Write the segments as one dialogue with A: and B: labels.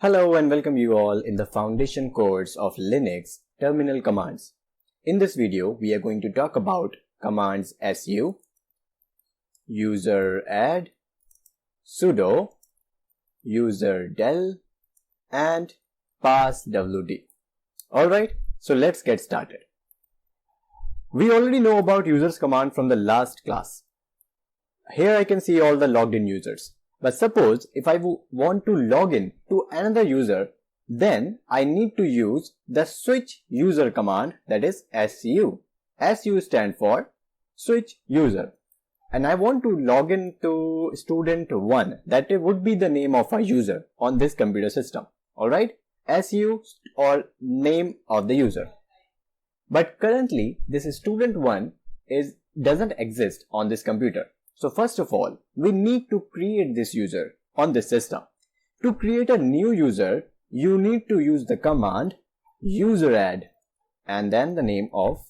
A: Hello and welcome you all in the foundation course of Linux terminal commands. In this video, we are going to talk about commands su, useradd, sudo, userdel, and passwd. Alright, so let's get started. We already know about users command from the last class. Here I can see all the logged in users. But suppose if I want to log in to another user, then I need to use the switch user command, that is su. Su stands for switch user. And I want to log in to student1. That would be the name of a user on this computer system. Alright, su or name of the user. But currently this student1 doesn't exist on this computer. So first of all, we need to create this user on this system. To create a new user, you need to use the command useradd and then the name of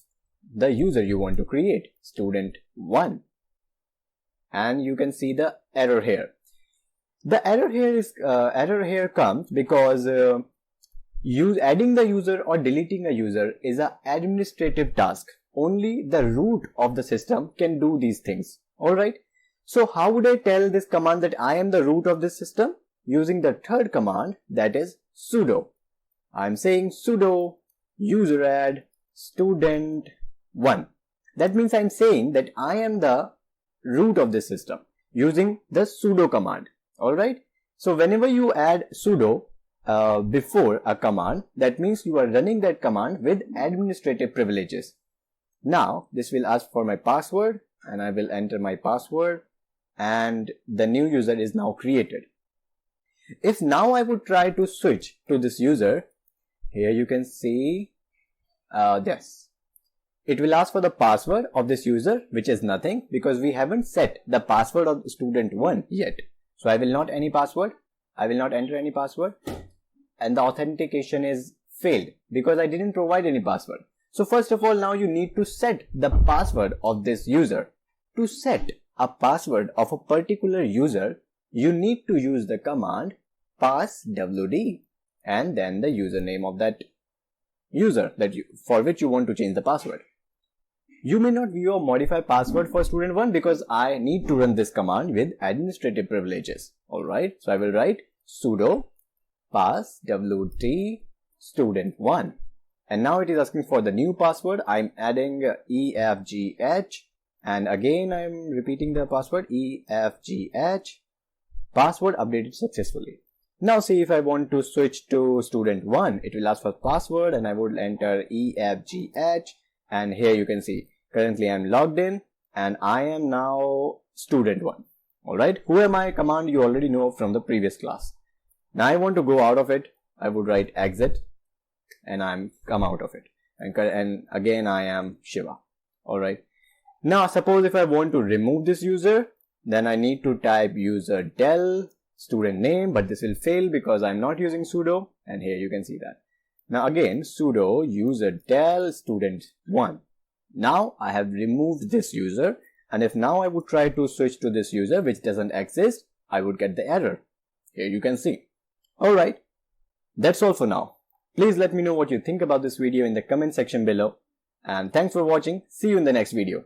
A: the user you want to create, student1. And you can see the error here. The error here comes because adding the user or deleting a user is an administrative task. Only the root of the system can do these things. Alright, so how would I tell this command that I am the root of this system? Using the third command, that is sudo. I am saying sudo useradd student1. That means I am saying that I am the root of this system using the sudo command. Alright, so whenever you add sudo before a command, that means you are running that command with administrative privileges. Now this will ask for my password, and I will enter my password and the new user is now created. If now I would try to switch to this user, here you can see this. It will ask for the password of this user, which is nothing because we haven't set the password of student1 yet. So I will not enter any password and the authentication is failed because I didn't provide any password. So first of all, now you need to set the password of this user. To set a password of a particular user, you need to use the command passwd and then the username of that user for which you want to change the password. You may not view or modify password for student1 because I need to run this command with administrative privileges. Alright, so I will write sudo passwd student1. And now it is asking for the new password. I'm adding EFGH and again I'm repeating the password EFGH. Password updated successfully. Now see if I want to switch to student1, it will ask for password and I would enter EFGH and here you can see currently I'm logged in and I am now student1. Alright, who am I command you already know from the previous class. Now I want to go out of it. I would write exit and I'm come out of it and again I am Shiva. Alright, now suppose if I want to remove this user, then I need to type userdel student name, but this will fail because I'm not using sudo and here you can see that. Now again sudo userdel student1. Now I have removed this user and if now I would try to switch to this user which doesn't exist, I would get the error. Here you can see. Alright, that's all for now. Please let me know what you think about this video in the comment section below. And thanks for watching. See you in the next video.